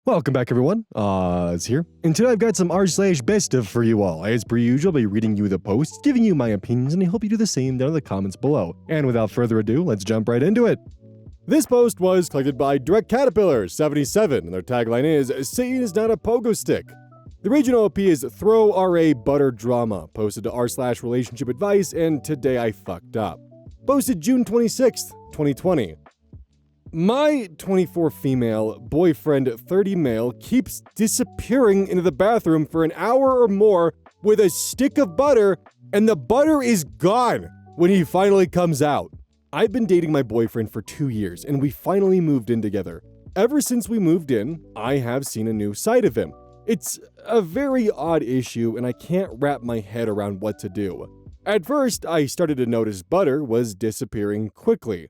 Welcome back, everyone. It's here. And today I've got some r/BestOf for you all. As per usual, I'll be reading you the posts, giving you my opinions, and I hope you do the same down in the comments below. And without further ado, let's jump right into it. This post was collected by Direct Caterpillar 77, and their tagline is, "Satan is not a pogo stick." The regional OP is Throw RA Butter Drama, posted to r/relationship advice, and today I fucked up. Posted June 26th, 2020. My 24 female, boyfriend 30 male keeps disappearing into the bathroom for an hour or more with a stick of butter, and the butter is gone when he finally comes out. I've been dating my boyfriend for 2 years, and we finally moved in together. Ever since we moved in, I have seen a new side of him. It's a very odd issue, and I can't wrap my head around what to do. At first, I started to notice butter was disappearing quickly.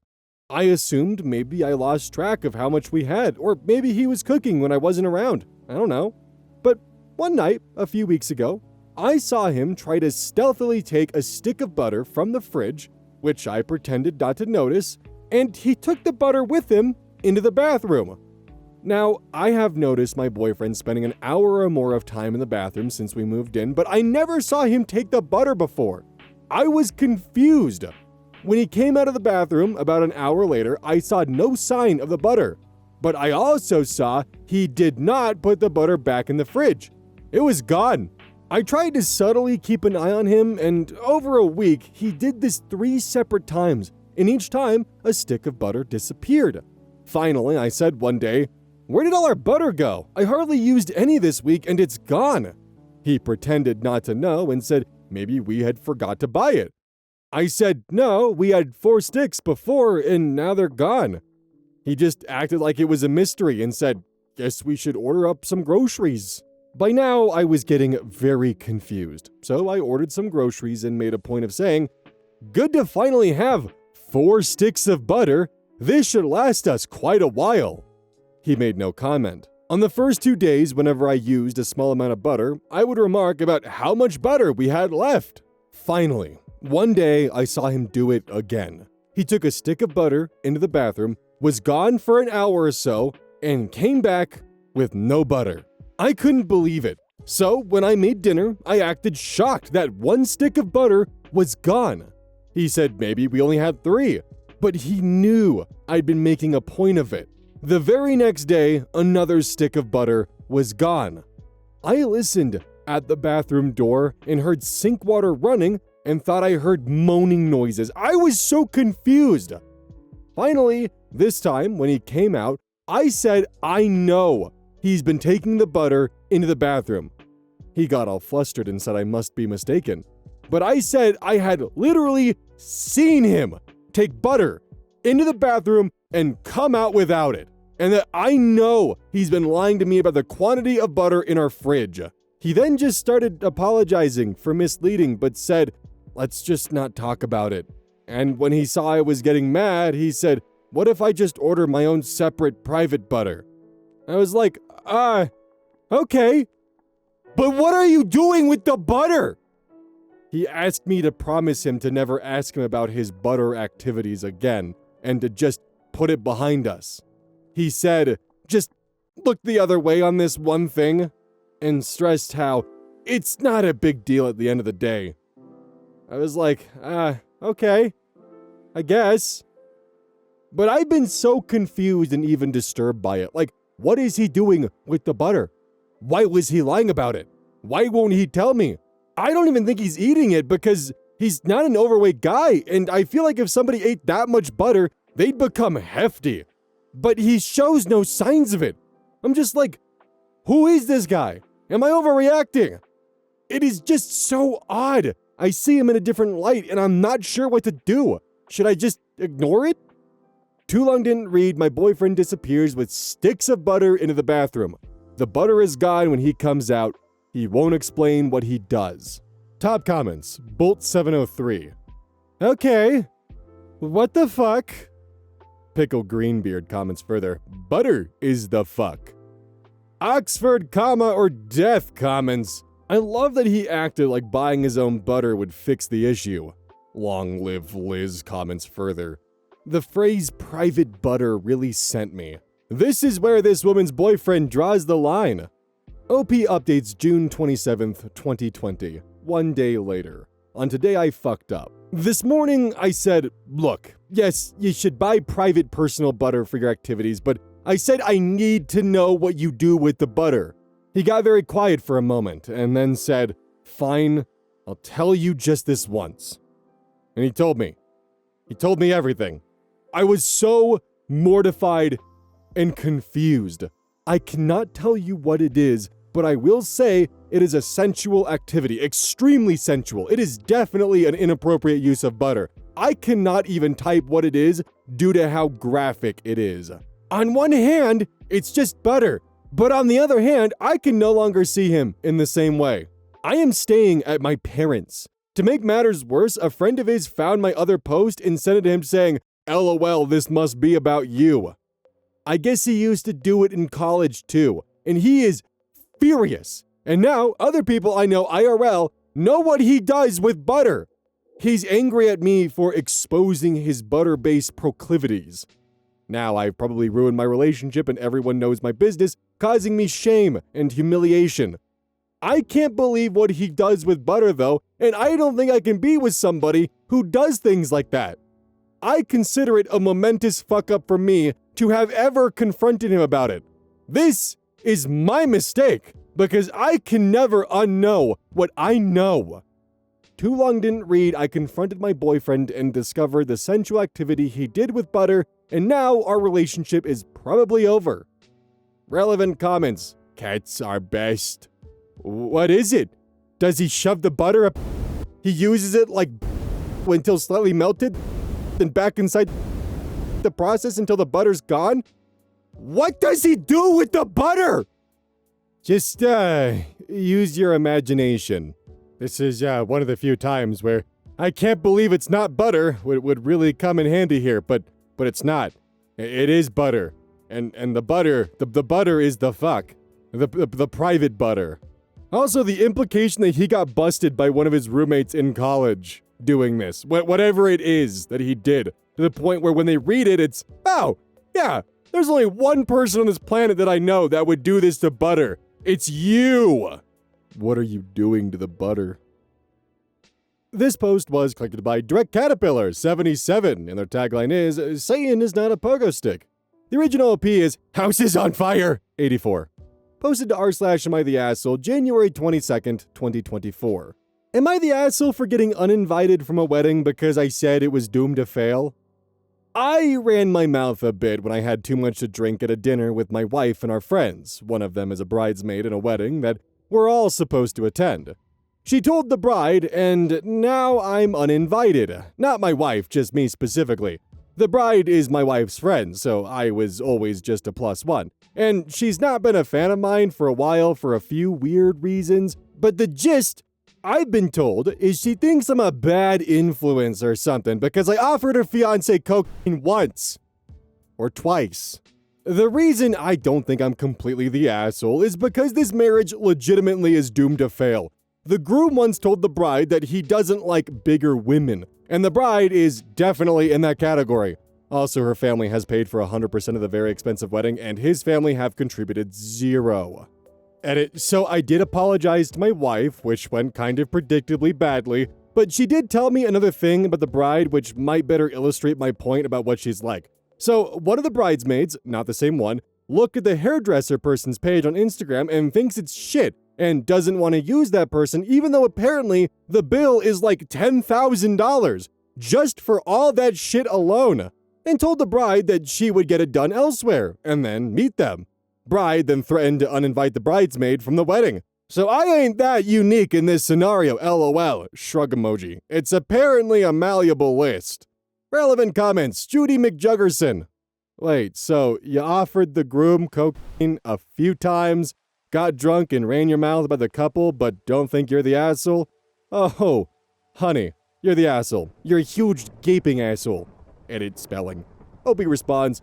I assumed maybe I lost track of how much we had, or maybe he was cooking when I wasn't around. I don't know. But one night, a few weeks ago, I saw him try to stealthily take a stick of butter from the fridge, which I pretended not to notice, and he took the butter with him into the bathroom. Now, I have noticed my boyfriend spending an hour or more of time in the bathroom since we moved in, but I never saw him take the butter before. I was confused. When he came out of the bathroom about an hour later, I saw no sign of the butter. But I also saw he did not put the butter back in the fridge. It was gone. I tried to subtly keep an eye on him, and over a week, he did this 3 separate times, and each time, a stick of butter disappeared. Finally, I said one day, "Where did all our butter go? I hardly used any this week, and it's gone." He pretended not to know and said maybe we had forgot to buy it. I said, "No, we had 4 sticks before, and now they're gone." He just acted like it was a mystery and said, "Guess we should order up some groceries." By now, I was getting very confused, so I ordered some groceries and made a point of saying, "Good to finally have 4 sticks of butter. This should last us quite a while." He made no comment. On the first 2 days, whenever I used a small amount of butter, I would remark about how much butter we had left. Finally, one day, I saw him do it again. He took a stick of butter into the bathroom, was gone for an hour or so, and came back with no butter. I couldn't believe it. So, when I made dinner, I acted shocked that 1 stick of butter was gone. He said maybe we only had 3, but he knew I'd been making a point of it. The very next day, another stick of butter was gone. I listened at the bathroom door and heard sink water running and thought I heard moaning noises. I was so confused. Finally, this time when he came out, I said, "I know he's been taking the butter into the bathroom." He got all flustered and said I must be mistaken. But I said I had literally seen him take butter into the bathroom and come out without it, and that I know he's been lying to me about the quantity of butter in our fridge. He then just started apologizing for misleading, but said, "Let's just not talk about it." And when he saw I was getting mad, he said, "What if I just order my own separate private butter?" I was like, okay. But what are you doing with the butter? He asked me to promise him to never ask him about his butter activities again, and to just put it behind us. He said, just look the other way on this one thing, and stressed how it's not a big deal at the end of the day. I was like, okay, I guess. But I've been so confused and even disturbed by it. Like, what is he doing with the butter? Why was he lying about it? Why won't he tell me? I don't even think he's eating it because he's not an overweight guy, and I feel like if somebody ate that much butter, they'd become hefty. But he shows no signs of it. I'm just like, who is this guy? Am I overreacting? It is just so odd. I see him in a different light, and I'm not sure what to do. Should I just ignore it? Too long didn't read, my boyfriend disappears with sticks of butter into the bathroom. The butter is gone when he comes out. He won't explain what he does. Top comments, Bolt703. Okay. What the fuck? Pickle Greenbeard comments further. Butter is the fuck. Oxford, or death comments. I love that he acted like buying his own butter would fix the issue. Long live Liz comments further. The phrase private butter really sent me. This is where this woman's boyfriend draws the line. OP updates June 27th, 2020. 1 day later. On today I fucked up. This morning I said, look, yes, you should buy private personal butter for your activities, but I said I need to know what you do with the butter. He got very quiet for a moment and then said, fine, I'll tell you just this once. And he told me. He told me everything. I was so mortified and confused. I cannot tell you what it is, but I will say it is a sensual activity, extremely sensual. It is definitely an inappropriate use of butter. I cannot even type what it is due to how graphic it is. On one hand, it's just butter, but on the other hand, I can no longer see him in the same way. I am staying at my parents'. To make matters worse, a friend of his found my other post and sent it to him saying, LOL, this must be about you. I guess he used to do it in college too, and he is furious. And now, other people I know IRL know what he does with butter. He's angry at me for exposing his butter-based proclivities. Now I've probably ruined my relationship and everyone knows my business, causing me shame and humiliation. I can't believe what he does with butter though, and I don't think I can be with somebody who does things like that. I consider it a momentous fuck-up for me to have ever confronted him about it. This is my mistake, because I can never unknow what I know. Too long didn't read, I confronted my boyfriend and discovered the sensual activity he did with butter, and now our relationship is probably over. Relevant comments. Cats are best. What is it? Does he shove the butter up? He uses it like until slightly melted, then back inside the process until the butter's gone? What does he do with the butter? Just, use your imagination. This is, one of the few times where I can't believe it's not butter would really come in handy here, but it's not. It is butter. And the butter, the butter is the fuck. The private butter. Also, the implication that he got busted by one of his roommates in college doing this. Whatever it is that he did. To the point where when they read it, it's, oh, yeah, there's only one person on this planet that I know that would do this to butter. It's you! What are you doing to the butter? This post was collected by Direct Caterpillar 77, and their tagline is, Satan is not a pogo stick. The original OP is, House is on fire! 84. Posted to r/Am I the Asshole, January 22nd, 2024. Am I the asshole for getting uninvited from a wedding because I said it was doomed to fail? I ran my mouth a bit when I had too much to drink at a dinner with my wife and our friends. One of them is a bridesmaid in a wedding that we're all supposed to attend. She told the bride, and now I'm uninvited. Not my wife, just me specifically. The bride is my wife's friend, so I was always just a +1. And she's not been a fan of mine for a while for a few weird reasons, but the gist, I've been told, is she thinks I'm a bad influence or something because I offered her fiance cocaine once. Or twice. The reason I don't think I'm completely the asshole is because this marriage legitimately is doomed to fail. The groom once told the bride that he doesn't like bigger women, and the bride is definitely in that category. Also, her family has paid for 100% of the very expensive wedding, and his family have contributed 0. Edit. So I did apologize to my wife, which went kind of predictably badly, but she did tell me another thing about the bride which might better illustrate my point about what she's like. So one of the bridesmaids, not the same one, looked at the hairdresser person's page on Instagram and thinks it's shit and doesn't want to use that person even though apparently the bill is like $10,000 just for all that shit alone, and told the bride that she would get it done elsewhere and then meet them. Bride then threatened to uninvite the bridesmaid from the wedding. So I ain't that unique in this scenario, LOL, shrug emoji. It's apparently a malleable list. Relevant comments, Judy McJuggerson. Wait, so you offered the groom cocaine a few times, got drunk and ran your mouth about the couple, but don't think you're the asshole? Oh, honey, you're the asshole. You're a huge gaping asshole. Edit spelling. Opie responds,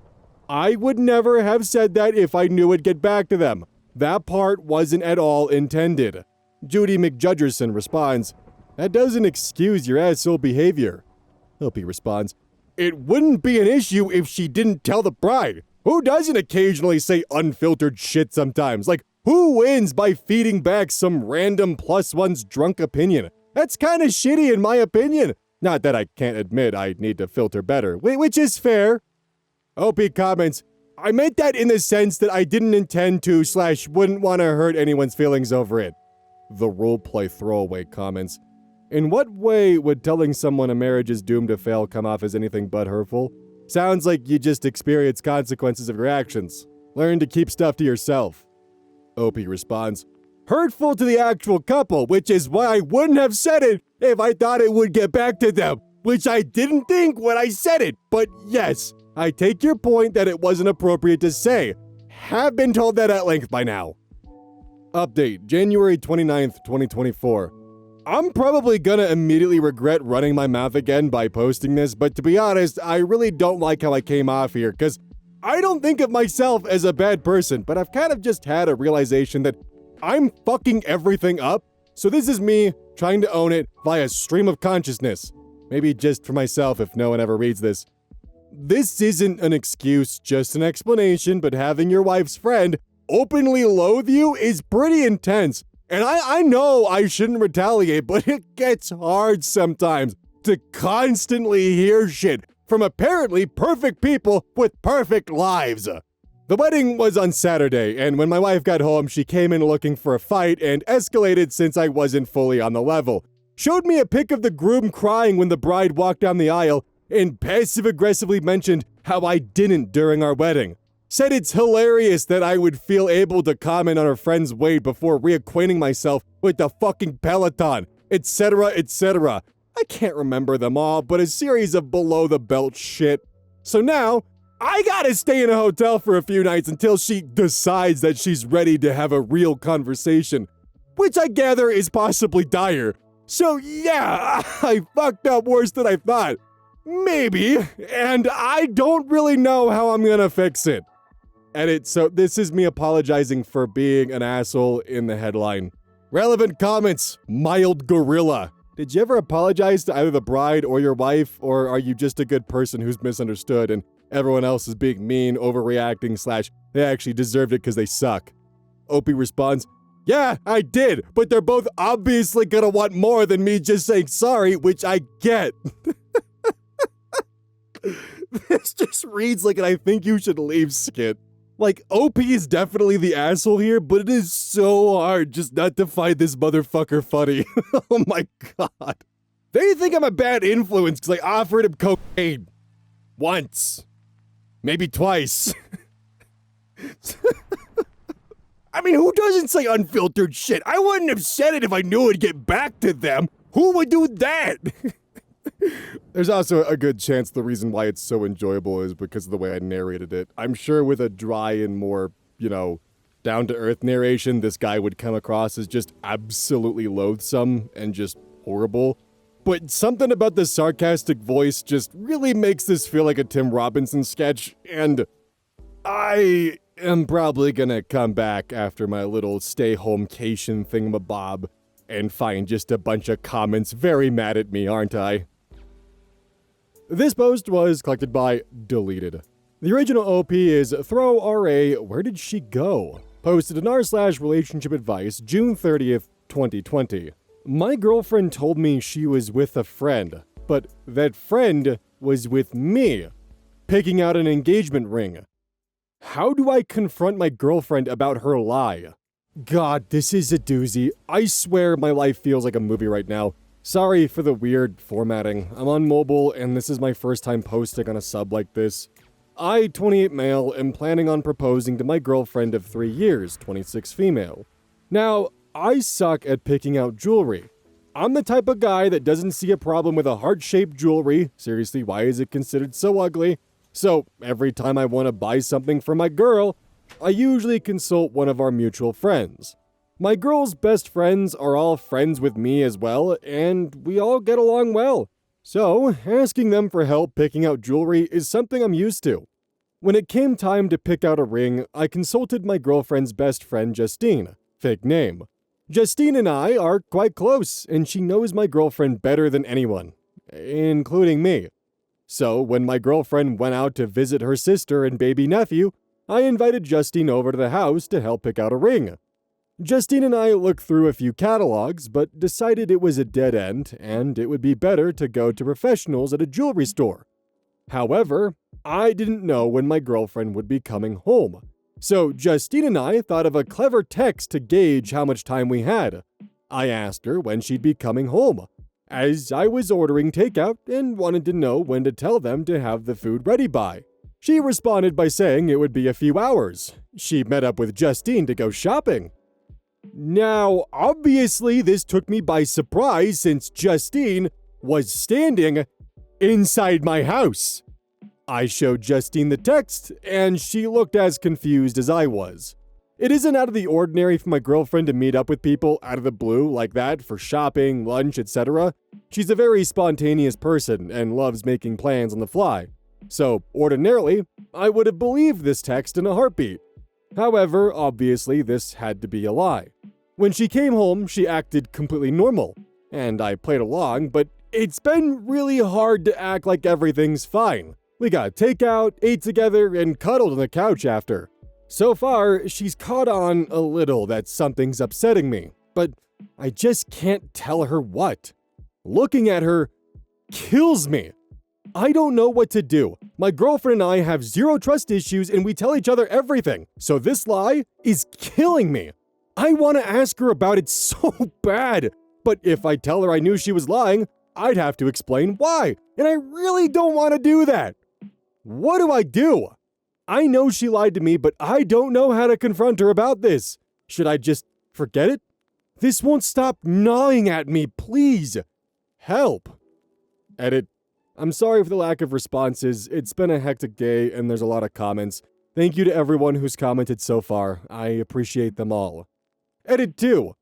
I would never have said that if I knew it'd get back to them. That part wasn't at all intended. Judy McJudgerson responds, that doesn't excuse your asshole behavior. Opie responds, it wouldn't be an issue if she didn't tell the bride. Who doesn't occasionally say unfiltered shit sometimes? Like, who wins by feeding back some random +1's drunk opinion? That's kind of shitty in my opinion. Not that I can't admit I need to filter better, which is fair. OP comments, I meant that in the sense that I didn't intend to / wouldn't want to hurt anyone's feelings over it. The roleplay throwaway comments, in what way would telling someone a marriage is doomed to fail come off as anything but hurtful? Sounds like you just experience consequences of your actions. Learn to keep stuff to yourself. OP responds, hurtful to the actual couple, which is why I wouldn't have said it if I thought it would get back to them, which I didn't think when I said it. But yes, I take your point that it wasn't appropriate to say. Have been told that at length by now. Update, January 29th, 2024. I'm probably gonna immediately regret running my mouth again by posting this, but to be honest, I really don't like how I came off here, because I don't think of myself as a bad person, but I've kind of just had a realization that I'm fucking everything up, so this is me trying to own it via stream of consciousness. Maybe just for myself if no one ever reads this. This isn't an excuse, just an explanation, but having your wife's friend openly loathe you is pretty intense. And I know I shouldn't retaliate, but it gets hard sometimes to constantly hear shit from apparently perfect people with perfect lives. The wedding was on Saturday, and when my wife got home, she came in looking for a fight and escalated since I wasn't fully on the level. Showed me a pic of the groom crying when the bride walked down the aisle, and passive-aggressively mentioned how I didn't during our wedding. Said it's hilarious that I would feel able to comment on her friend's weight before reacquainting myself with the fucking Peloton, etc., etc. I can't remember them all, but a series of below-the-belt shit. So now, I gotta stay in a hotel for a few nights until she decides that she's ready to have a real conversation, which I gather is possibly dire. So yeah, I fucked up worse than I thought. Maybe, and I don't really know how I'm gonna fix it. Edit, so this is me apologizing for being an asshole in the headline. Relevant comments, mild gorilla. Did you ever apologize to either the bride or your wife, or are you just a good person who's misunderstood and everyone else is being mean, overreacting / they actually deserved it because they suck? Opie responds, yeah, I did, but they're both obviously gonna want more than me just saying sorry, which I get. This just reads like an I think you should leave skit. Like, OP is definitely the asshole here, but it is so hard just not to find this motherfucker funny. Oh my god. They think I'm a bad influence because I offered him cocaine. Once. Maybe twice. I mean, who doesn't say unfiltered shit? I wouldn't have said it if I knew it'd get back to them. Who would do that? There's also a good chance the reason why it's so enjoyable is because of the way I narrated it. I'm sure with a dry and more, down-to-earth narration, this guy would come across as just absolutely loathsome and just horrible. But something about the sarcastic voice just really makes this feel like a Tim Robinson sketch, and I am probably gonna come back after my little stay-home-cation thingamabob and find just a bunch of comments very mad at me, aren't I? This post was collected by Deleted. The original OP is Throw RA, Where Did She Go? Posted in r/relationship advice, June 30th, 2020. My girlfriend told me she was with a friend, but that friend was with me, picking out an engagement ring. How do I confront my girlfriend about her lie? God, this is a doozy. I swear my life feels like a movie right now. Sorry for the weird formatting. I'm on mobile, and this is my first time posting on a sub like this. I, 28 male, am planning on proposing to my girlfriend of 3 years, 26 female. Now, I suck at picking out jewelry. I'm the type of guy that doesn't see a problem with a heart-shaped jewelry. Seriously, why is it considered so ugly? So, every time I want to buy something for my girl, I usually consult one of our mutual friends. My girl's best friends are all friends with me as well, and we all get along well. So, asking them for help picking out jewelry is something I'm used to. When it came time to pick out a ring, I consulted my girlfriend's best friend Justine, fake name. Justine and I are quite close, and she knows my girlfriend better than anyone, including me. So when my girlfriend went out to visit her sister and baby nephew, I invited Justine over to the house to help pick out a ring. Justine and I looked through a few catalogs, but decided it was a dead end and it would be better to go to professionals at a jewelry store. However, I didn't know when my girlfriend would be coming home. So Justine and I thought of a clever text to gauge how much time we had. I asked her when she'd be coming home, as I was ordering takeout and wanted to know when to tell them to have the food ready by. She responded by saying it would be a few hours. She met up with Justine to go shopping. Now, obviously this took me by surprise since Justine was standing inside my house. I showed Justine the text, and she looked as confused as I was. It isn't out of the ordinary for my girlfriend to meet up with people out of the blue like that for shopping, lunch, etc. She's a very spontaneous person and loves making plans on the fly. So, ordinarily, I would have believed this text in a heartbeat. However, obviously, this had to be a lie. When she came home, she acted completely normal, and I played along, but it's been really hard to act like everything's fine. We got takeout, ate together, and cuddled on the couch after. So far, she's caught on a little that something's upsetting me, but I just can't tell her what. Looking at her kills me. I don't know what to do. My girlfriend and I have zero trust issues and we tell each other everything, so this lie is killing me. I want to ask her about it so bad, but if I tell her I knew she was lying, I'd have to explain why, and I really don't want to do that. What do I do? I know she lied to me, but I don't know how to confront her about this. Should I just forget it? This won't stop gnawing at me, please. Help. Edit. I'm sorry for the lack of responses. It's been a hectic day and there's a lot of comments. Thank you to everyone who's commented so far. I appreciate them all. Edit 2.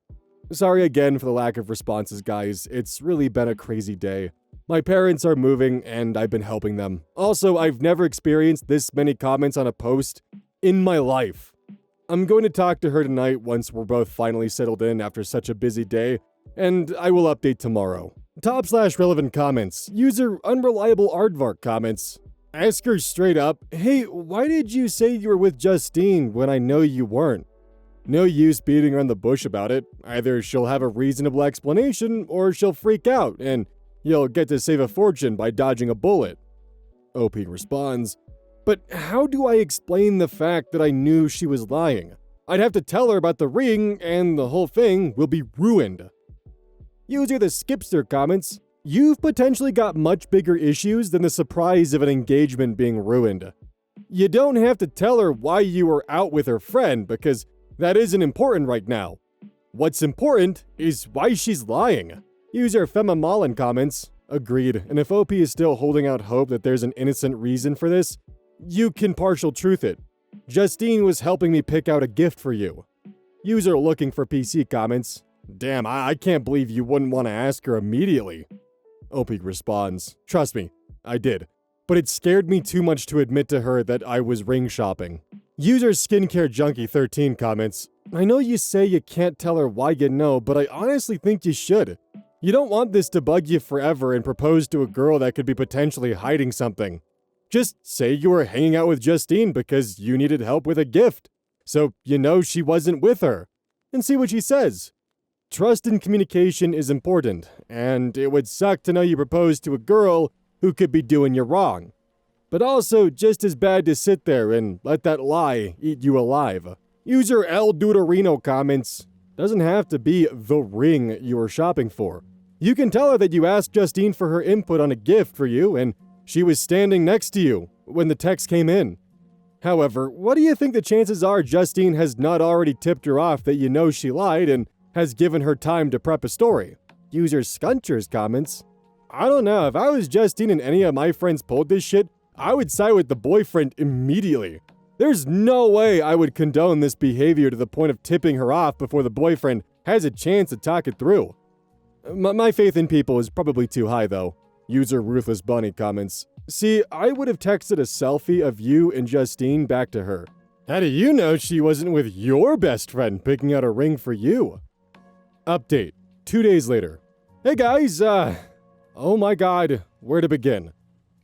Sorry again for the lack of responses, guys. It's really been a crazy day. My parents are moving and I've been helping them. Also, I've never experienced this many comments on a post in my life. I'm going to talk to her tonight once we're both finally settled in after such a busy day, and I will update tomorrow. Top/relevant comments. User unreliable aardvark comments. Ask her straight up, hey, why did you say you were with Justine when I know you weren't? No use beating around the bush about it. Either she'll have a reasonable explanation or she'll freak out and you'll get to save a fortune by dodging a bullet. OP responds, but how do I explain the fact that I knew she was lying? I'd have to tell her about the ring and the whole thing will be ruined. User the Skipster comments, you've potentially got much bigger issues than the surprise of an engagement being ruined. You don't have to tell her why you were out with her friend because that isn't important right now. What's important is why she's lying. User Femamalin comments, agreed, and if OP is still holding out hope that there's an innocent reason for this, you can partial truth it. Justine was helping me pick out a gift for you. User looking for PC comments, damn, I can't believe you wouldn't want to ask her immediately. OP responds, trust me, I did, but it scared me too much to admit to her that I was ring shopping. User Skincare Junkie 13 comments, I know you say you can't tell her why you know, but I honestly think you should. You don't want this to bug you forever and propose to a girl that could be potentially hiding something. Just say you were hanging out with Justine because you needed help with a gift, so you know she wasn't with her, and see what she says. Trust and communication is important, and it would suck to know you proposed to a girl who could be doing you wrong. But also just as bad to sit there and let that lie eat you alive. User El Dudorino comments, doesn't have to be the ring you were shopping for. You can tell her that you asked Justine for her input on a gift for you and she was standing next to you when the text came in. However, what do you think the chances are Justine has not already tipped her off that you know she lied and has given her time to prep a story? User Scunchers comments, I don't know, if I was Justine and any of my friends pulled this shit, I would side with the boyfriend immediately. There's no way I would condone this behavior to the point of tipping her off before the boyfriend has a chance to talk it through. My faith in people is probably too high though. User Ruthless Bunny comments, see, I would have texted a selfie of you and Justine back to her. How do you know she wasn't with your best friend picking out a ring for you? Update, 2 days later. Hey guys, oh my god, where to begin?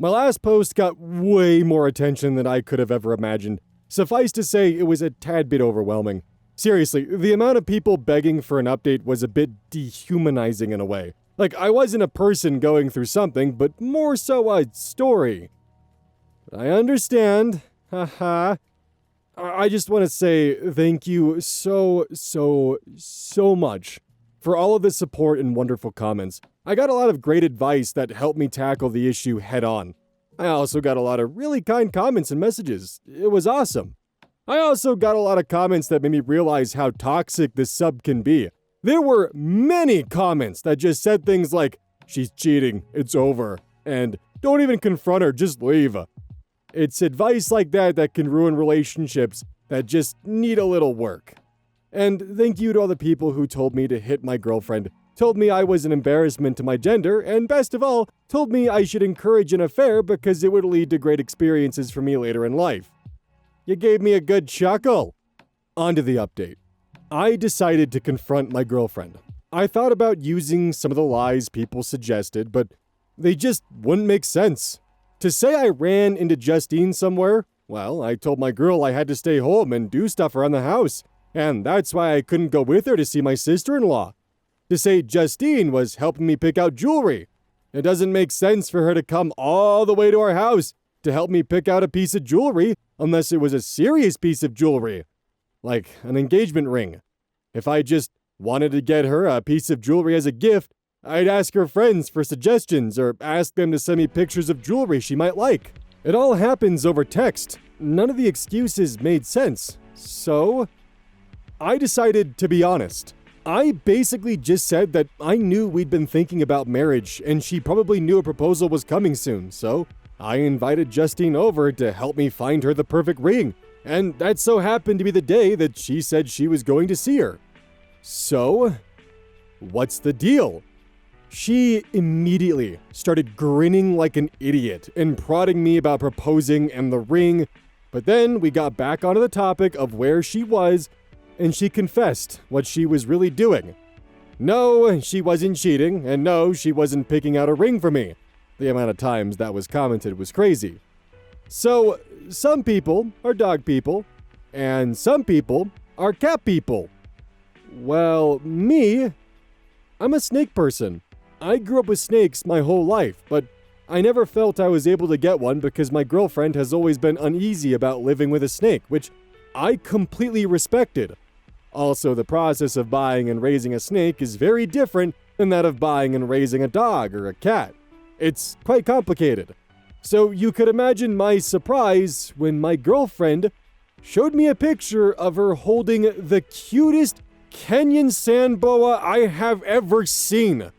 My last post got way more attention than I could have ever imagined. Suffice to say, it was a tad bit overwhelming. Seriously, the amount of people begging for an update was a bit dehumanizing in a way. Like, I wasn't a person going through something, but more so a story. I understand. Haha. I just want to say thank you so much for all of the support and wonderful comments. I got a lot of great advice that helped me tackle the issue head on. I also got a lot of really kind comments and messages. It was awesome. I also got a lot of comments that made me realize how toxic this sub can be. There were many comments that just said things like, "She's cheating, it's over," and "Don't even confront her, just leave." It's advice like that that can ruin relationships that just need a little work. And thank you to all the people who told me to hit my girlfriend, told me I was an embarrassment to my gender, and best of all, told me I should encourage an affair because it would lead to great experiences for me later in life. You gave me a good chuckle. On to the update. I decided to confront my girlfriend. I thought about using some of the lies people suggested, but they just wouldn't make sense. To say I ran into Justine somewhere, well, I told my girl I had to stay home and do stuff around the house, and that's why I couldn't go with her to see my sister-in-law. To say Justine was helping me pick out jewelry. It doesn't make sense for her to come all the way to our house to help me pick out a piece of jewelry unless it was a serious piece of jewelry, like an engagement ring. If I just wanted to get her a piece of jewelry as a gift, I'd ask her friends for suggestions or ask them to send me pictures of jewelry she might like. It all happens over text. None of the excuses made sense. So, I decided to be honest. I basically just said that I knew we'd been thinking about marriage and she probably knew a proposal was coming soon, so I invited Justine over to help me find her the perfect ring. And that so happened to be the day that she said she was going to see her. So, what's the deal? She immediately started grinning like an idiot and prodding me about proposing and the ring, but then we got back onto the topic of where she was, and she confessed what she was really doing. No, she wasn't cheating, and no, she wasn't picking out a ring for me. The amount of times that was commented was crazy. So, some people are dog people, and some people are cat people. Well, me, I'm a snake person. I grew up with snakes my whole life, but I never felt I was able to get one because my girlfriend has always been uneasy about living with a snake, which I completely respected. Also, the process of buying and raising a snake is very different than that of buying and raising a dog or a cat. It's quite complicated. So you could imagine my surprise when my girlfriend showed me a picture of her holding the cutest Kenyan sand boa I have ever seen.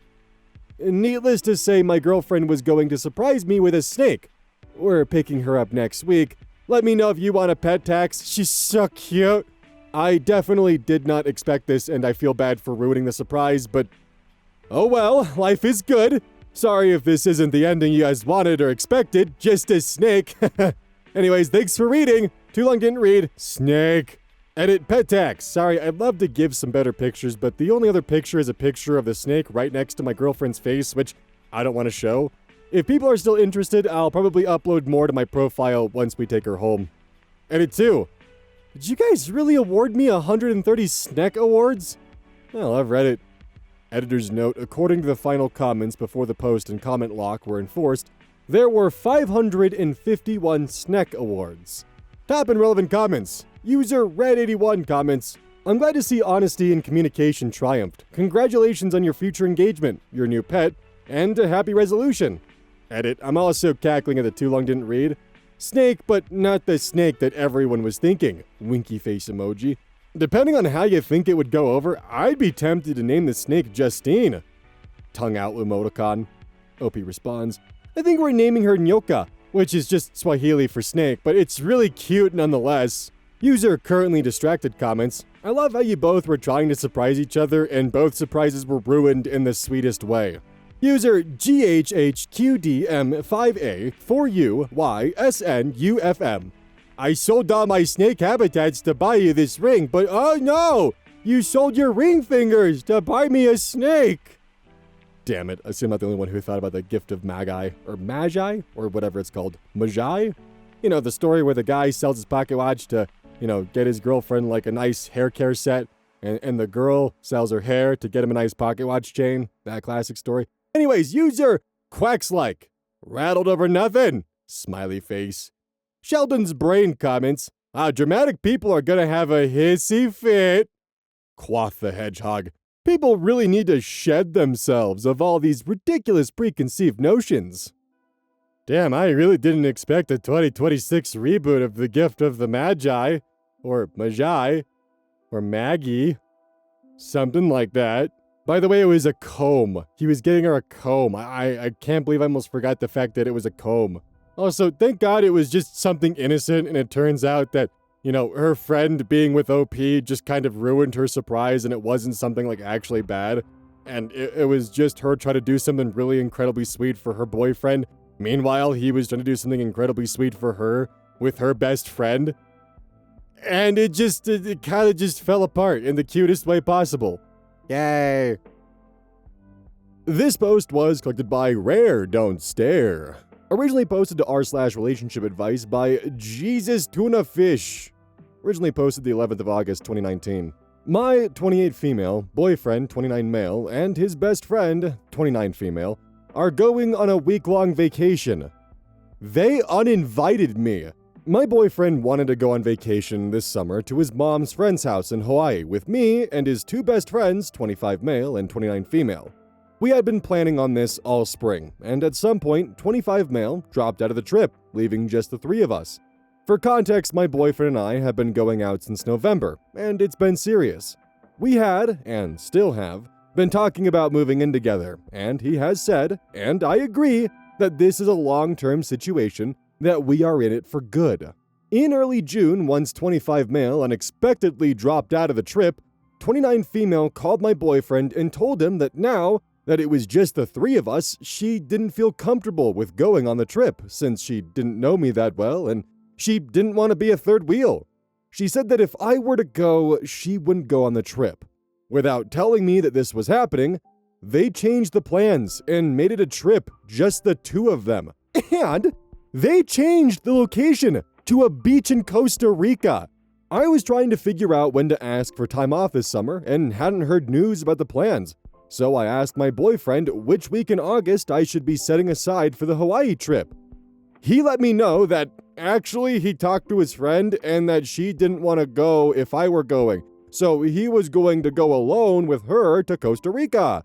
Needless to say, my girlfriend was going to surprise me with a snake. We're picking her up next week. Let me know if you want a pet tax. She's so cute. I definitely did not expect this, and I feel bad for ruining the surprise, but oh well, life is good. Sorry if this isn't the ending you guys wanted or expected, just a snake. Anyways, thanks for reading. Too long didn't read. Snake. Edit pet tax. Sorry, I'd love to give some better pictures, but the only other picture is a picture of the snake right next to my girlfriend's face, which I don't want to show. If people are still interested, I'll probably upload more to my profile once we take her home. Edit 2. Did you guys really award me 130 snack awards? Well, I've read it. Editor's note, according to the final comments before the post and comment lock were enforced, there were 551 snack awards. Top and relevant comments. User Red81 comments, I'm glad to see honesty and communication triumphed. Congratulations on your future engagement, your new pet, and a happy resolution. Edit, I'm also cackling at the too long didn't read. Snake, but not the snake that everyone was thinking. Winky face emoji. Depending on how you think it would go over, I'd be tempted to name the snake Justine. Tongue out emoticon. OP responds, I think we're naming her Nyoka, which is just Swahili for snake, but it's really cute nonetheless. User currently distracted comments, I love how you both were trying to surprise each other and both surprises were ruined in the sweetest way. User GHHQDM5A4UYSNUFM. I sold all my snake habitats to buy you this ring, but oh no! You sold your ring fingers to buy me a snake! Damn it, I assume I'm not the only one who thought about the gift of Magi, or whatever it's called. Magi? You know, the story where the guy sells his pocket watch to, get his girlfriend like a nice hair care set, and the girl sells her hair to get him a nice pocket watch chain. That classic story. Anyways, user Quacks-like. Rattled over nothing. Smiley face. Sheldon's brain comments, dramatic people are gonna have a hissy fit. Quoth the hedgehog. People really need to shed themselves of all these ridiculous preconceived notions. Damn, I really didn't expect a 2026 reboot of The Gift of the Magi, or Magi, or Maggie, something like that. By the way, it was a comb. He was getting her a comb. I can't believe I almost forgot the fact that it was a comb. Also, thank God it was just something innocent, and it turns out that, her friend being with OP just kind of ruined her surprise, and it wasn't something, like, actually bad. And it was just her trying to do something really incredibly sweet for her boyfriend. Meanwhile, he was trying to do something incredibly sweet for her with her best friend. And it kind of just fell apart in the cutest way possible. Yay. This post was collected by Rare Don't Stare. Originally posted to r/relationship advice by Jesus Tuna Fish. Originally posted the 11th of August, 2019. My 28 female, boyfriend 29 male, and his best friend 29 female are going on a week-long vacation. They uninvited me. My boyfriend wanted to go on vacation this summer to his mom's friend's house in Hawaii with me and his two best friends, 25 male and 29 female. We had been planning on this all spring, and at some point, 25 male dropped out of the trip, leaving just the three of us. For context, my boyfriend and I have been going out since November, and it's been serious. We had, and still have, been talking about moving in together, and he has said, and I agree, that this is a long-term situation, that we are in it for good. In early June, once 25 male unexpectedly dropped out of the trip, 29 female called my boyfriend and told him that now that it was just the three of us, she didn't feel comfortable with going on the trip since she didn't know me that well and she didn't want to be a third wheel. She said that if I were to go, she wouldn't go on the trip. Without telling me that this was happening, they changed the plans and made it a trip, just the two of them. And they changed the location to a beach in Costa Rica. I was trying to figure out when to ask for time off this summer and hadn't heard news about the plans. So I asked my boyfriend which week in August I should be setting aside for the Hawaii trip. He let me know that actually he talked to his friend and that she didn't want to go if I were going. So he was going to go alone with her to Costa Rica.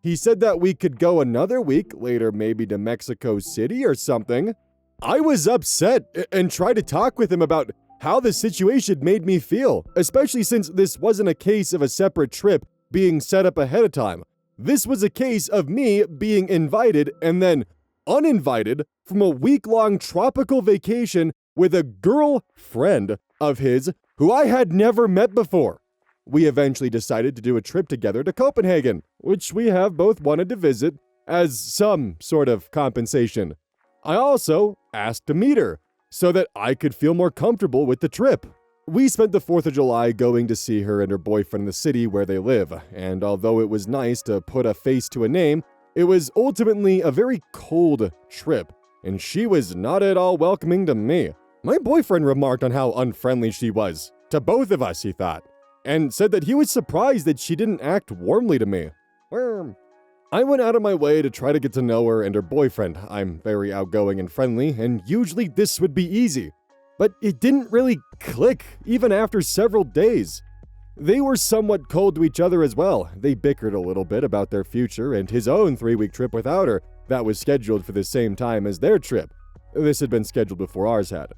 He said that we could go another week later, maybe to Mexico City or something. I was upset and tried to talk with him about how the situation made me feel, especially since this wasn't a case of a separate trip being set up ahead of time. This was a case of me being invited and then uninvited from a week-long tropical vacation with a girlfriend of his who I had never met before. We eventually decided to do a trip together to Copenhagen, which we have both wanted to visit as some sort of compensation. I also asked to meet her so that I could feel more comfortable with the trip. We spent the 4th of July going to see her and her boyfriend in the city where they live, and although it was nice to put a face to a name, it was ultimately a very cold trip, and she was not at all welcoming to me. My boyfriend remarked on how unfriendly she was, to both of us, he thought, and said that he was surprised that she didn't act warmly to me. I went out of my way to try to get to know her and her boyfriend. I'm very outgoing and friendly, and usually this would be easy. But it didn't really click, even after several days. They were somewhat cold to each other as well. They bickered a little bit about their future and his own 3-week trip without her that was scheduled for the same time as their trip. This had been scheduled before ours had.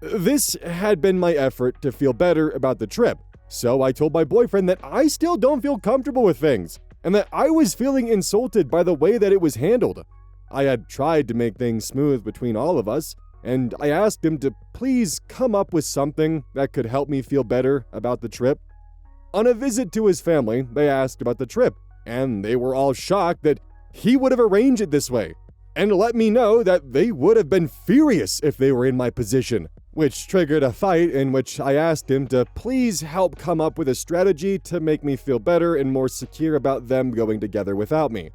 This had been my effort to feel better about the trip, so I told my boyfriend that I still don't feel comfortable with things, and that I was feeling insulted by the way that it was handled. I had tried to make things smooth between all of us, and I asked him to please come up with something that could help me feel better about the trip. On a visit to his family, they asked about the trip, and they were all shocked that he would have arranged it this way, and let me know that they would have been furious if they were in my position, which triggered a fight in which I asked him to please help come up with a strategy to make me feel better and more secure about them going together without me.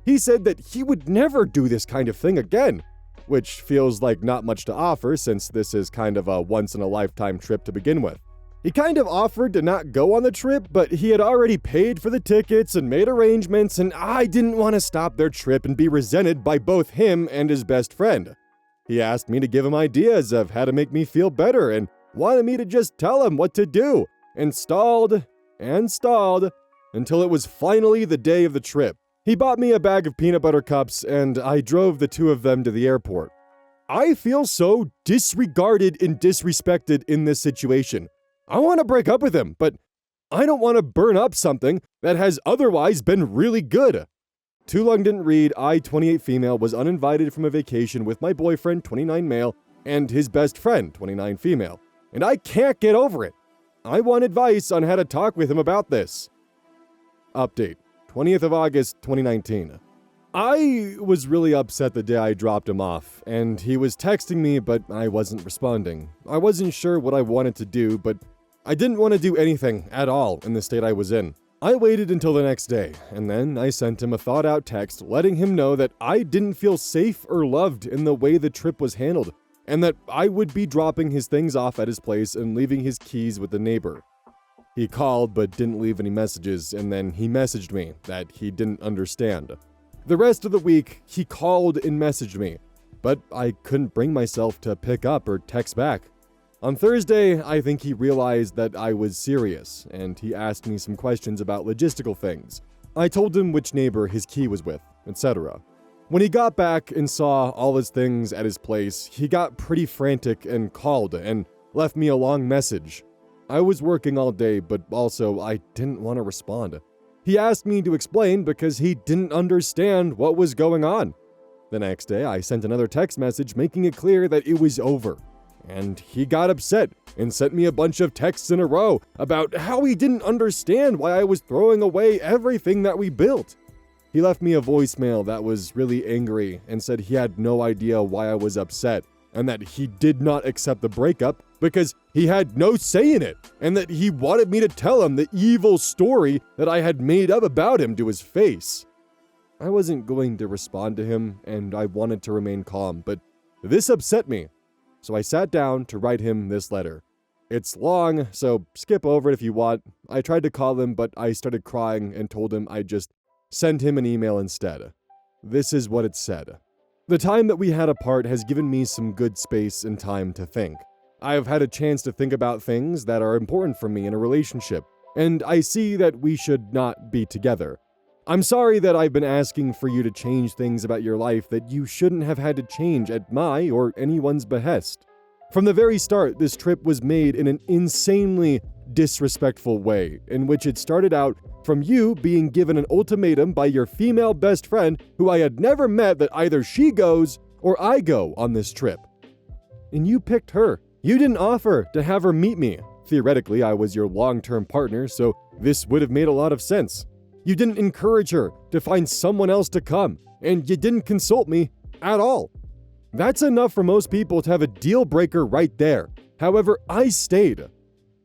He said that he would never do this kind of thing again, which feels like not much to offer since this is kind of a once-in-a-lifetime trip to begin with. He kind of offered to not go on the trip, but he had already paid for the tickets and made arrangements, and I didn't want to stop their trip and be resented by both him and his best friend. He asked me to give him ideas of how to make me feel better and wanted me to just tell him what to do, and stalled until it was finally the day of the trip. He bought me a bag of peanut butter cups, and I drove the two of them to the airport. I feel so disregarded and disrespected in this situation. I want to break up with him, but I don't want to burn up something that has otherwise been really good. Too long didn't read, I, 28 female, was uninvited from a vacation with my boyfriend, 29 male, and his best friend, 29 female. And I can't get over it. I want advice on how to talk with him about this. Update, 20th of August, 2019. I was really upset the day I dropped him off, and he was texting me, but I wasn't responding. I wasn't sure what I wanted to do, but I didn't want to do anything at all in the state I was in. I waited until the next day, and then I sent him a thought-out text letting him know that I didn't feel safe or loved in the way the trip was handled, and that I would be dropping his things off at his place and leaving his keys with the neighbor. He called but didn't leave any messages, and then he messaged me that he didn't understand. The rest of the week, he called and messaged me, but I couldn't bring myself to pick up or text back. On Thursday, I think he realized that I was serious, and he asked me some questions about logistical things. I told him which neighbor his key was with, etc. When he got back and saw all his things at his place, he got pretty frantic and called and left me a long message. I was working all day, but also I didn't want to respond. He asked me to explain because he didn't understand what was going on. The next day, I sent another text message making it clear that it was over. And he got upset and sent me a bunch of texts in a row about how he didn't understand why I was throwing away everything that we built. He left me a voicemail that was really angry and said he had no idea why I was upset and that he did not accept the breakup because he had no say in it and that he wanted me to tell him the evil story that I had made up about him to his face. I wasn't going to respond to him and I wanted to remain calm, but this upset me. So I sat down to write him this letter. It's long, so skip over it if you want. I tried to call him, but I started crying and told him I'd just send him an email instead. This is what it said. The time that we had apart has given me some good space and time to think. I've had a chance to think about things that are important for me in a relationship, and I see that we should not be together. I'm sorry that I've been asking for you to change things about your life that you shouldn't have had to change at my or anyone's behest. From the very start, this trip was made in an insanely disrespectful way, in which it started out from you being given an ultimatum by your female best friend who I had never met that either she goes or I go on this trip. And you picked her. You didn't offer to have her meet me. Theoretically, I was your long-term partner, so this would have made a lot of sense. You didn't encourage her to find someone else to come, and you didn't consult me at all. That's enough for most people to have a deal breaker right there. However, I stayed.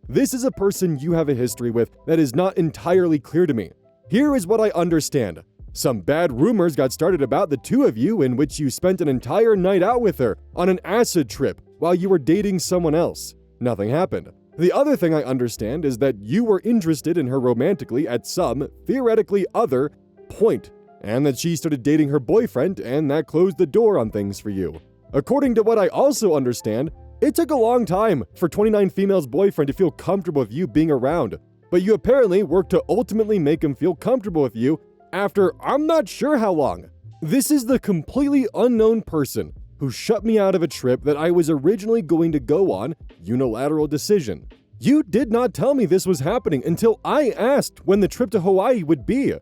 This is a person you have a history with that is not entirely clear to me. Here is what I understand. Some bad rumors got started about the two of you in which you spent an entire night out with her on an acid trip while you were dating someone else. Nothing happened. The other thing I understand is that you were interested in her romantically at some, theoretically other, point, and that she started dating her boyfriend and that closed the door on things for you. According to what I also understand, it took a long time for 29 female's boyfriend to feel comfortable with you being around, but you apparently worked to ultimately make him feel comfortable with you after I'm not sure how long. This is the completely unknown person who shut me out of a trip that I was originally going to go on, unilateral decision. You did not tell me this was happening until I asked when the trip to Hawaii would be.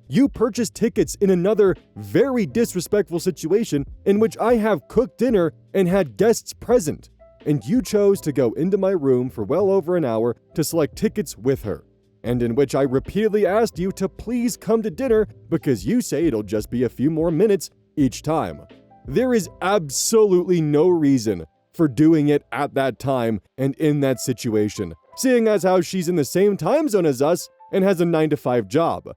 You purchased tickets in another very disrespectful situation in which I have cooked dinner and had guests present, and you chose to go into my room for well over an hour to select tickets with her, and in which I repeatedly asked you to please come to dinner because you say it'll just be a few more minutes each time. There is absolutely no reason for doing it at that time and in that situation, seeing as how she's in the same time zone as us and has a 9-to-5 job.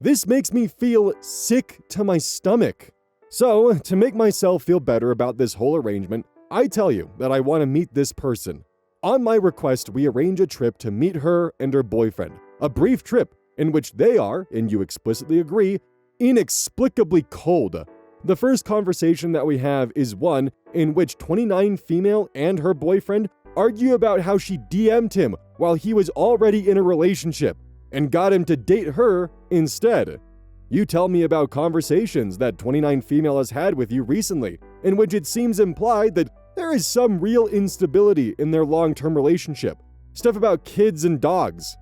This makes me feel sick to my stomach. So, to make myself feel better about this whole arrangement, I tell you that I want to meet this person. On my request, we arrange a trip to meet her and her boyfriend. A brief trip in which they are, and you explicitly agree, inexplicably cold. The first conversation that we have is one in which 29 female and her boyfriend argue about how she DM'd him while he was already in a relationship and got him to date her instead. You tell me about conversations that 29 female has had with you recently, in which it seems implied that there is some real instability in their long-term relationship. Stuff about kids and dogs.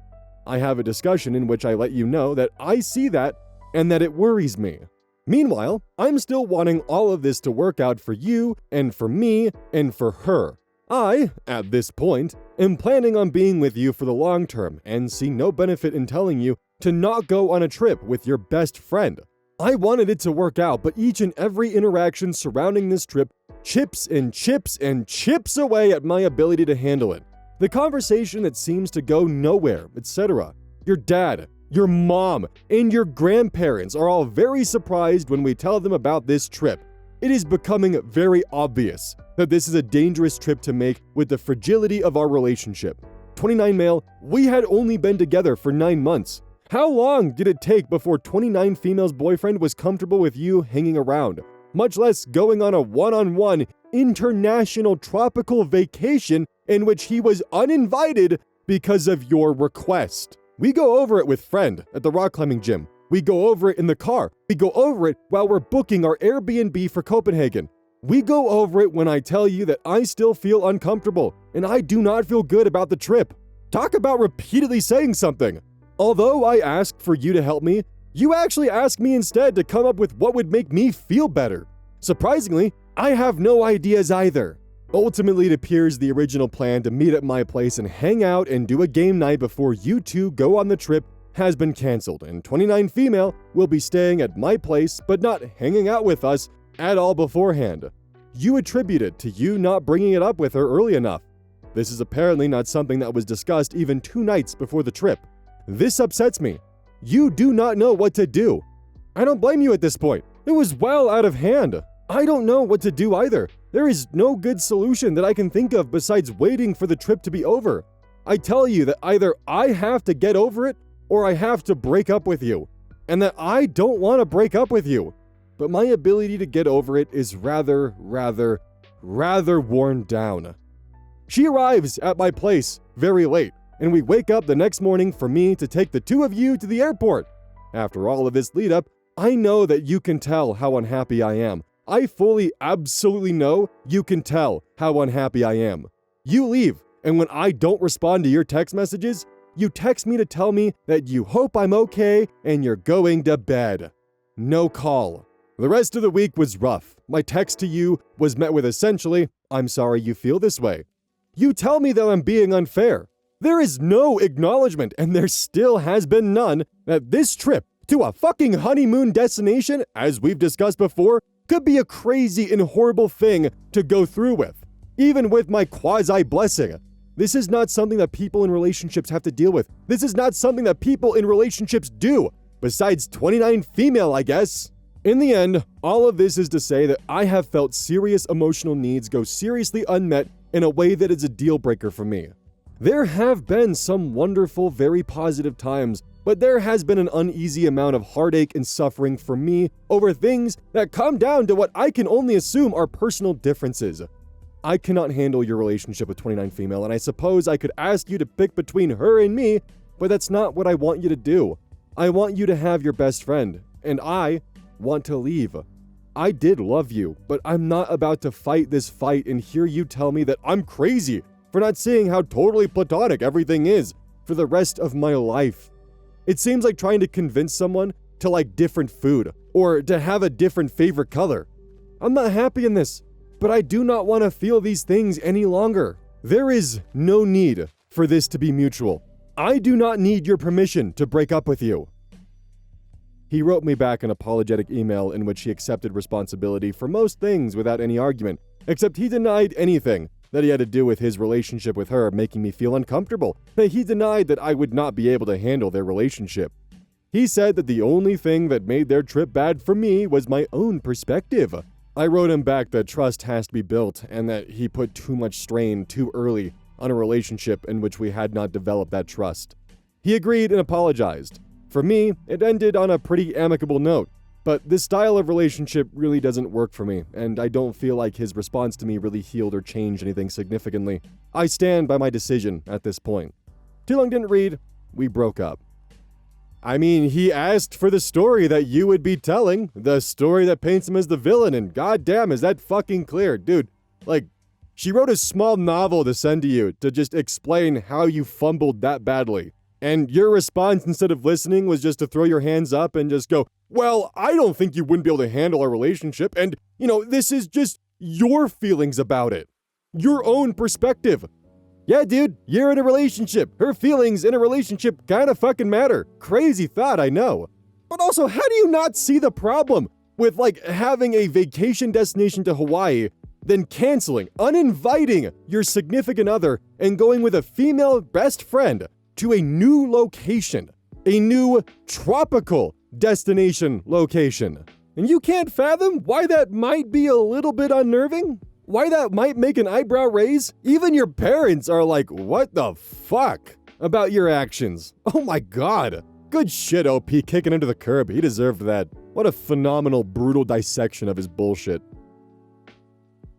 I have a discussion in which I let you know that I see that and that it worries me. Meanwhile, I'm still wanting all of this to work out for you and for me and for her. I, at this point, am planning on being with you for the long term and see no benefit in telling you to not go on a trip with your best friend. I wanted it to work out, but each and every interaction surrounding this trip chips and chips and chips away at my ability to handle it. The conversation that seems to go nowhere, etc. Your dad, your mom, and your grandparents are all very surprised when we tell them about this trip. It is becoming very obvious that this is a dangerous trip to make with the fragility of our relationship. 29 male, we had only been together for 9 months. How long did it take before 29 female's boyfriend was comfortable with you hanging around, much less going on a one-on-one international tropical vacation in which he was uninvited because of your request? We go over it with friend at the rock climbing gym. We go over it in the car. We go over it while we're booking our Airbnb for Copenhagen. We go over it when I tell you that I still feel uncomfortable and I do not feel good about the trip. Talk about repeatedly saying something. Although I asked for you to help me, you actually asked me instead to come up with what would make me feel better. Surprisingly, I have no ideas either. Ultimately, it appears the original plan to meet at my place and hang out and do a game night before you two go on the trip has been canceled, and 29 female will be staying at my place but not hanging out with us at all beforehand. You attribute it to you not bringing it up with her early enough. This is apparently not something that was discussed even 2 nights before the trip. This upsets me. You do not know what to do. I don't blame you at this point. It was well out of hand. I don't know what to do either. There is no good solution that I can think of besides waiting for the trip to be over. I tell you that either I have to get over it or I have to break up with you, and that I don't want to break up with you. But my ability to get over it is rather worn down. She arrives at my place very late, and we wake up the next morning for me to take the 2 of you to the airport. After all of this lead up, I know that you can tell how unhappy I am. I fully, absolutely know you can tell how unhappy I am. You leave, and when I don't respond to your text messages, you text me to tell me that you hope I'm okay and you're going to bed. No call. The rest of the week was rough. My text to you was met with essentially, "I'm sorry you feel this way." You tell me that I'm being unfair. There is no acknowledgement, and there still has been none, that this trip to a fucking honeymoon destination, as we've discussed before, could be a crazy and horrible thing to go through with. Even with my quasi-blessing. This is not something that people in relationships have to deal with. This is not something that people in relationships do. Besides 29 female, I guess. In the end, all of this is to say that I have felt serious emotional needs go seriously unmet in a way that is a deal breaker for me. There have been some wonderful, very positive times, but there has been an uneasy amount of heartache and suffering for me over things that come down to what I can only assume are personal differences. I cannot handle your relationship with 29 female, and I suppose I could ask you to pick between her and me, but that's not what I want you to do. I want you to have your best friend, and I want to leave. I did love you, but I'm not about to fight this fight and hear you tell me that I'm crazy for not seeing how totally platonic everything is for the rest of my life. It seems like trying to convince someone to like different food or to have a different favorite color. I'm not happy in this, but I do not want to feel these things any longer. There is no need for this to be mutual. I do not need your permission to break up with you. He wrote me back an apologetic email in which he accepted responsibility for most things without any argument, except he denied anything that he had to do with his relationship with her making me feel uncomfortable. He denied that I would not be able to handle their relationship. He said that the only thing that made their trip bad for me was my own perspective. I wrote him back that trust has to be built and that he put too much strain too early on a relationship in which we had not developed that trust. He agreed and apologized. For me, it ended on a pretty amicable note, but this style of relationship really doesn't work for me, and I don't feel like his response to me really healed or changed anything significantly. I stand by my decision at this point. Too long didn't read, we broke up. I mean, he asked for the story that you would be telling, the story that paints him as the villain, and goddamn, is that fucking clear, dude. Like, she wrote a small novel to send to you to just explain how you fumbled that badly. And your response, instead of listening, was just to throw your hands up and just go, well, I don't think you wouldn't be able to handle our relationship, and, this is just your feelings about it. Your own perspective. Yeah, dude, you're in a relationship. Her feelings in a relationship kinda fucking matter. Crazy thought, I know. But also, how do you not see the problem with, having a vacation destination to Hawaii, then canceling, uninviting your significant other, and going with a female best friend to a new location, a new tropical destination location? And you can't fathom why that might be a little bit unnerving? Why that might make an eyebrow raise? Even your parents are like, what the fuck about your actions? Oh my god. Good shit, OP, kicking him to the curb. He deserved that. What a phenomenal, brutal dissection of his bullshit.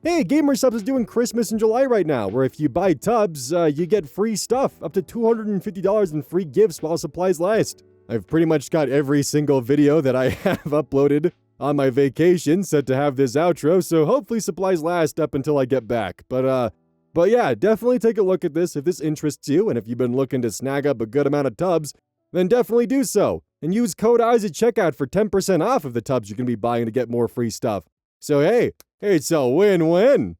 Hey, GamerSubs is doing Christmas in July right now, where if you buy tubs, you get free stuff, up to $250 in free gifts while supplies last. I've pretty much got every single video that I have uploaded on my vacation set to have this outro, so hopefully supplies last up until I get back. But yeah, definitely take a look at this if this interests you, and if you've been looking to snag up a good amount of tubs, then definitely do so. And use code KEYZ at checkout for 10% off of the tubs you're going to be buying to get more free stuff. So hey, it's a win-win.